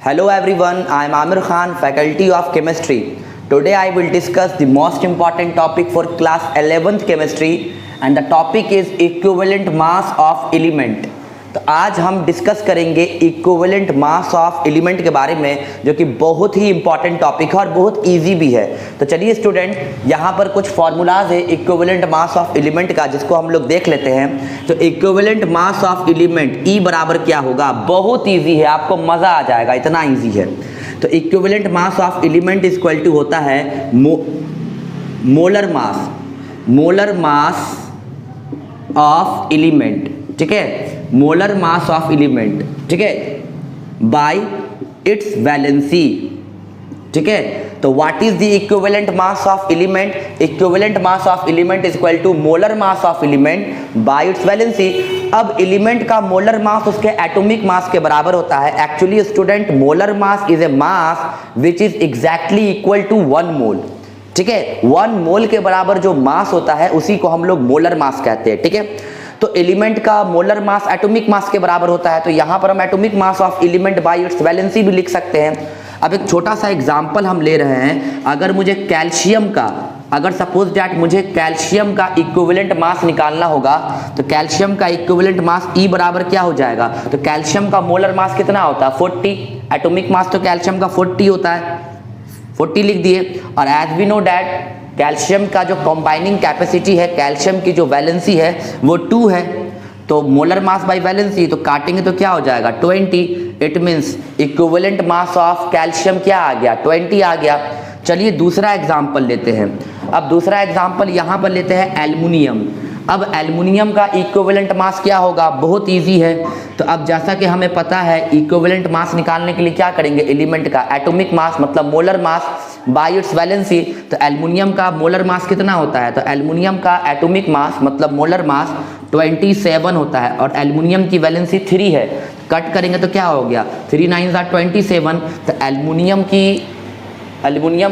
Hello everyone, I am Amir Khan, Faculty of Chemistry. Today I will discuss the most important topic for class 11th chemistry and the topic is equivalent mass of element. तो आज हम discuss करेंगे equivalent mass of element के बारे में, जो कि बहुत ही इंपॉर्टेंट टॉपिक है और बहुत इजी भी है। तो चलिए स्टूडेंट, यहाँ पर कुछ फार्मूलाज है इक्विवेलेंट मास ऑफ एलिमेंट का, जिसको हम लोग देख लेते हैं। तो इक्विवेलेंट मास ऑफ एलिमेंट ई बराबर क्या होगा, बहुत ईजी है, आपको मज़ा आ जाएगा, इतना ईजी है। तो equivalent mass of element is equal to होता है मोलर मास ऑफ एलिमेंट, ठीक है, मोलर मास ऑफ एलिमेंट, ठीक है, बाय इट्स वैलेंसी, ठीक है। तो what is the equivalent mass of element? Equivalent mass of element is equal to molar mass of element by its valency. अब element का molar mass उसके atomic mass के बराबर होता है। Actually student, molar mass is a mass which is exactly equal to 1 mole, ठीक है। 1 मोल के बराबर जो मास होता है उसी को हम लोग मोलर मास कहते हैं, ठीक है। तो एलिमेंट का मोलर मास एटॉमिक मास के बराबर होता है, तो यहाँ पर हम atomic mass of element by its valency भी लिख सकते हैं। अब एक छोटा सा एग्जांपल हम ले रहे हैं। अगर मुझे कैल्शियम का, अगर सपोज दैट मुझे कैल्शियम का इक्विवेलेंट मास निकालना होगा, तो कैल्शियम का इक्विवेलेंट मास ई बराबर क्या हो जाएगा? तो कैल्शियम का मोलर मास कितना होता है? 40। एटॉमिक मास तो कैल्शियम का 40 होता है, 40 लिख दिए। और as we know that calcium का जो कंबाइनिंग कैपेसिटी है, कैल्शियम की जो वैलेंसी है वो 2 है, तो मोलर मास बाय वैलेंसी, तो काटेंगे तो क्या हो जाएगा? 20। It means equivalent mass of calcium क्या आ गया? 20 आ गया। चलिए दूसरा एग्जाम्पल लेते हैं। अब दूसरा एग्जाम्पल यहाँ पर लेते हैं एल्युमिनियम। अब एल्युमिनियम का इक्विवेलेंट मास क्या होगा? बहुत इजी है। तो अब जैसा कि हमें पता है, इक्विवेलेंट मास निकालने के लिए क्या करेंगे? एलिमेंट का एटॉमिक मास मतलब molar mass by its valency. तो एल्युमिनियम का मोलर मास कितना होता है? तो एल्युमिनियम का एटॉमिक मास मतलब मोलर मास 27 होता है और एल्युमिनियम की वैलेंसी 3 है। कट करेंगे तो क्या हो गया? 3 9 27। तो एल्युमिनियम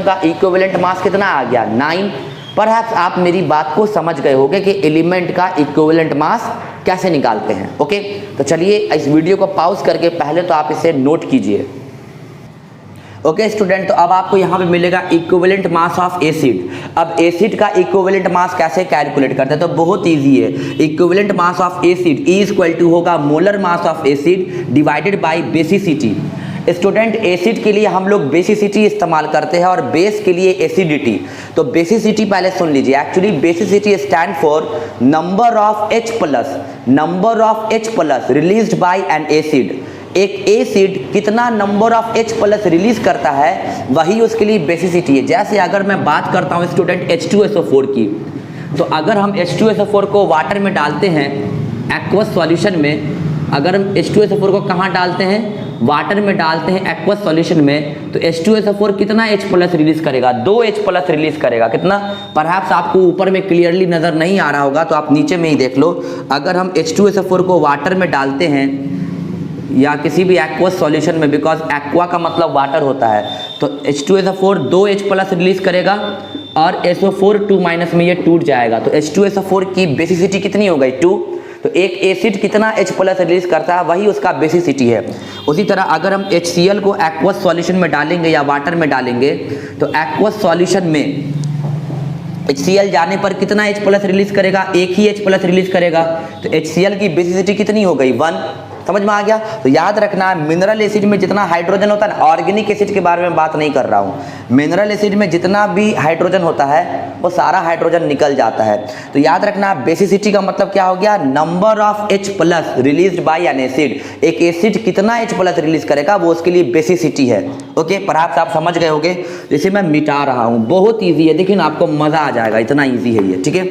का इक्विवेलेंट मास कितना आ गया? 9। परहैप्स आप मेरी बात को समझ गए होंगे कि एलिमेंट का इक्विवेलेंट मास कैसे निकालते हैं। ओके, तो चलिए इस वीडियो को पॉज करके पहले तो आप इसे नोट कीजिए। ओके स्टूडेंट, तो अब आपको यहाँ पे मिलेगा इक्विवेलेंट मास ऑफ एसिड। अब एसिड का इक्विवेलेंट मास कैसे कैलकुलेट करते हैं? तो बहुत इजी है। Equivalent mass of acid E is equal to होगा molar mass of acid divided by basicity. Student, acid के लिए हम लोग बेसिसिटी इस्तेमाल करते हैं और बेस के लिए एसिडिटी। तो बेसिसिटी पहले सुन लीजिए। Actually basicity stand for number of H plus released by N acid. एक एसिड कितना number of H plus release करता है, वही उसके लिए बेसिसिटी है। जैसे अगर मैं बात करता हूँ स्टूडेंट H2SO4 की, तो अगर हम H2SO4 को वाटर में डालते हैं एक्वस सॉल्यूशन में, अगर हम H2SO4 को कहाँ डालते हैं? वाटर में डालते हैं एक्वस सॉल्यूशन में, तो H2SO4 कितना H प्लस रिलीज करेगा? 2 H प्लस रिलीज करेगा। कितना? परहैप्स आपको ऊपर में क्लियरली नज़र नहीं आ रहा होगा, तो आप नीचे में ही देख लो। अगर हम H2SO4 को वाटर में डालते हैं या किसी भी एक्वस सॉल्यूशन में, बिकॉज एक्वा का मतलब वाटर होता है, तो H2SO4 2 H प्लस रिलीज करेगा और SO4 2 माइनस में ये टूट जाएगा। तो H2SO4 की बेसिसिटी कितनी हो गई? 2। तो एक एसिड कितना H प्लस रिलीज करता है, वही उसका बेसिसिटी है। उसी तरह अगर हम HCl को एक्वस सॉल्यूशन में डालेंगे या वाटर में डालेंगे, तो एक्वस सॉल्यूशन में HCl जाने पर कितना H प्लस रिलीज करेगा? एक ही H प्लस रिलीज करेगा। तो HCl की बेसिसिटी कितनी हो गई? 1। समझ में आ गया? तो याद रखना, मिनरल एसिड में जितना हाइड्रोजन होता है ना, ऑर्गेनिक एसिड के बारे में बात नहीं कर रहा हूँ, मिनरल एसिड में जितना भी हाइड्रोजन होता है वो सारा हाइड्रोजन निकल जाता है। तो याद रखना, बेसिसिटी का मतलब क्या हो गया? Number of H plus released by N acid. एक एसिड कितना H प्लस रिलीज करेगा, वो उसके लिए बेसिसिटी है। ओके, परहैप्स आप समझ गए होंगे। जैसे मैं मिटा रहा हूँ, बहुत ईजी है, देखिए ना, आपको मजा आ जाएगा, इतना ईजी है ये, ठीक है।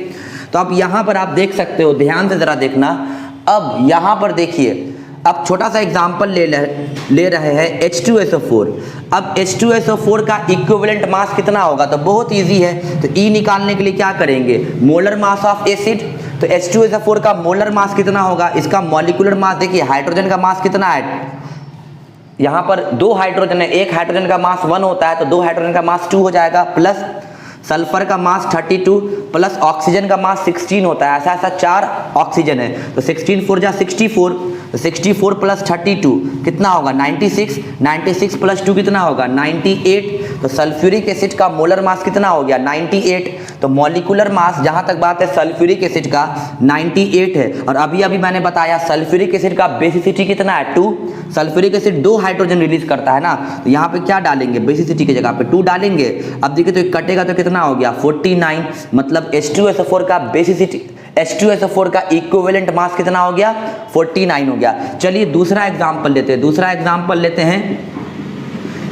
तो अब यहाँ पर आप देख सकते हो, ध्यान से जरा देखना। अब यहाँ पर देखिए, अब छोटा सा एग्जाम्पल ले रहे हैं H2SO4। अब H2SO4 का इक्विवेलेंट मास कितना होगा? तो बहुत इजी है। तो E निकालने के लिए क्या करेंगे? Molar mass of acid. तो H2SO4 का मोलर मास कितना होगा? इसका मॉलिक्यूलर मास देखिए, हाइड्रोजन का मास कितना है? यहाँ पर 2 हाइड्रोजन है, एक हाइड्रोजन का मास 1 होता है, तो 2 हाइड्रोजन का मास 2 हो जाएगा, प्लस सल्फर का मास 32 प्लस ऑक्सीजन का मास 16 होता है। ऐसा ऐसा 4 ऑक्सीजन है, तो 16 4 जा 64, तो 64 प्लस 32 कितना होगा 96, 96 प्लस 2 कितना होगा 98। तो सल्फ्यूरिक एसिड का मोलर मास कितना हो गया 98। तो मॉलिक्यूलर मास जहां तक बात है सल्फ्यूरिक एसिड का 98 है। और अभी अभी मैंने बताया सल्फ्यूरिक एसिड का बेसिसिटी कितना है 2। सल्फ्यूरिक एसिड 2 हाइड्रोजन रिलीज करता है ना, तो यहाँ पे क्या डालेंगे बेसिसिटी की जगह पे 2 डालेंगे। अब देखिए तो कटेगा तो कितना हो गया 49, मतलब H2SO4 का बेसिसिटी H2SO4 का इक्विवेलेंट मास कितना हो गया 49 हो गया। चलिए दूसरा एग्जांपल लेते हैं। दूसरा एग्जांपल लेते हैं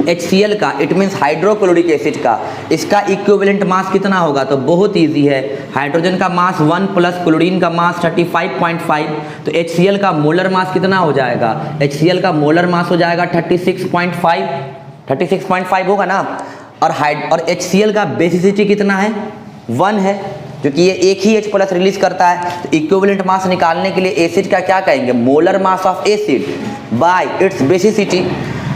HCl का, इट मीन्स हाइड्रोक्लोरिक एसिड का। इसका इक्विवेलेंट मास कितना होगा, तो बहुत इजी है। हाइड्रोजन का मास 1 प्लस क्लोरीन का मास 35.5, तो HCl का मोलर मास कितना हो जाएगा, HCl का मोलर मास हो जाएगा 36.5 होगा ना। और HCl का बेसिसिटी कितना है 1 है, क्योंकि ये एक ही H प्लस रिलीज करता है। तो इक्विवेलेंट मास निकालने के लिए एसिड का क्या कहेंगे, molar mass of acid by it's basicity.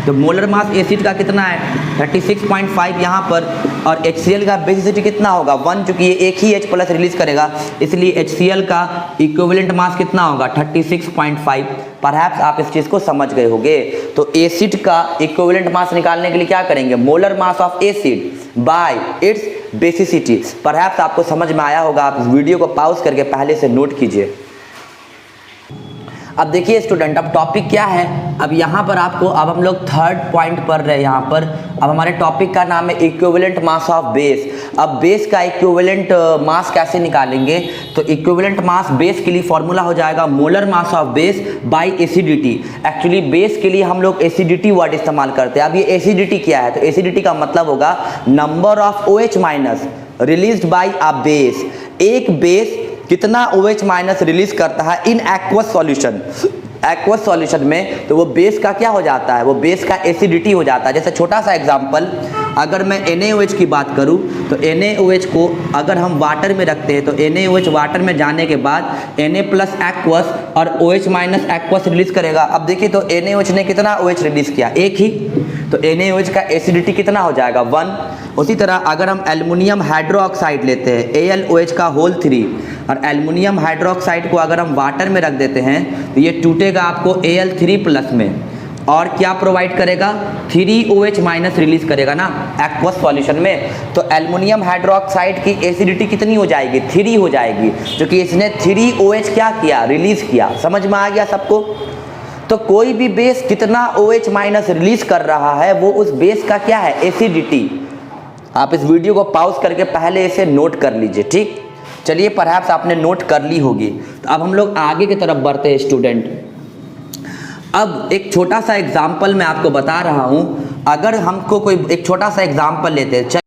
तो मोलर मास एसिड का कितना है 36.5 यहाँ पर, और HCl का बेसिसिटी कितना होगा 1, क्योंकि ये एक ही H प्लस रिलीज करेगा, इसलिए HCl का इक्विवेलेंट मास कितना होगा 36.5। परहैप्स आप इस चीज़ को समझ गए होंगे। तो एसिड का इक्विवेलेंट मास निकालने के लिए क्या करेंगे, molar mass of acid by it's basicity. Perhaps आपको समझ में आया होगा। आप इस वीडियो को पॉज करके पहले से नोट कीजिए। अब देखिए स्टूडेंट, अब टॉपिक क्या है, अब यहाँ पर आपको, अब हम लोग थर्ड पॉइंट पढ़ रहे हैं यहाँ पर। अब हमारे टॉपिक का नाम है इक्विवेलेंट मास ऑफ बेस। अब बेस का इक्विवेलेंट मास कैसे निकालेंगे, तो इक्विवेलेंट मास बेस के लिए फॉर्मूला हो जाएगा molar mass of base by acidity. Actually base के लिए हम लोग एसिडिटी वर्ड इस्तेमाल करते हैं। अब ये एसिडिटी क्या है, तो एसिडिटी का मतलब होगा number of OH minus released by a base. एक बेस कितना OH माइनस रिलीज करता है in aqueous solution, aqueous solution में, तो वो बेस का क्या हो जाता है, वो बेस का एसिडिटी हो जाता है। जैसे छोटा सा एग्जांपल, अगर मैं NaOH की बात करूं, तो NaOH को अगर हम वाटर में रखते हैं, तो NaOH वाटर में जाने के बाद Na प्लस एक्वस और OH माइनस एक्वस रिलीज करेगा। अब देखिए तो NaOH ने कितना OH रिलीज किया, एक ही, तो NaOH का एसिडिटी कितना हो जाएगा 1। उसी तरह अगर हम एल्युमिनियम हाइड्रोक्साइड लेते हैं AlOH का होल 3, और एल्युमिनियम हाइड्रोक्साइड को अगर हम वाटर में रख देते हैं, तो ये टूटेगा आपको Al3 प्लस में, और क्या प्रोवाइड करेगा 3OH माइनस रिलीज करेगा ना एक्वस सॉल्यूशन में। तो एल्युमिनियम हाइड्रोक्साइड की एसिडिटी कितनी हो जाएगी 3 हो जाएगी, क्योंकि इसने 3OH क्या किया रिलीज किया। समझ में आ गया सबको। तो कोई भी बेस कितना OH माइनस रिलीज कर रहा है, वो उस बेस का क्या है एसिडिटी। आप इस वीडियो को पॉज करके पहले इसे नोट कर लीजिए, ठीक। चलिए परहैप्स आपने नोट कर ली होगी। तो अब हम लोग आगे की तरफ बढ़ते हैं स्टूडेंट। अब एक छोटा सा एग्जाम्पल मैं आपको बता रहा हूं। अगर हमको कोई एक छोटा सा एग्जाम्पल लेते हैं,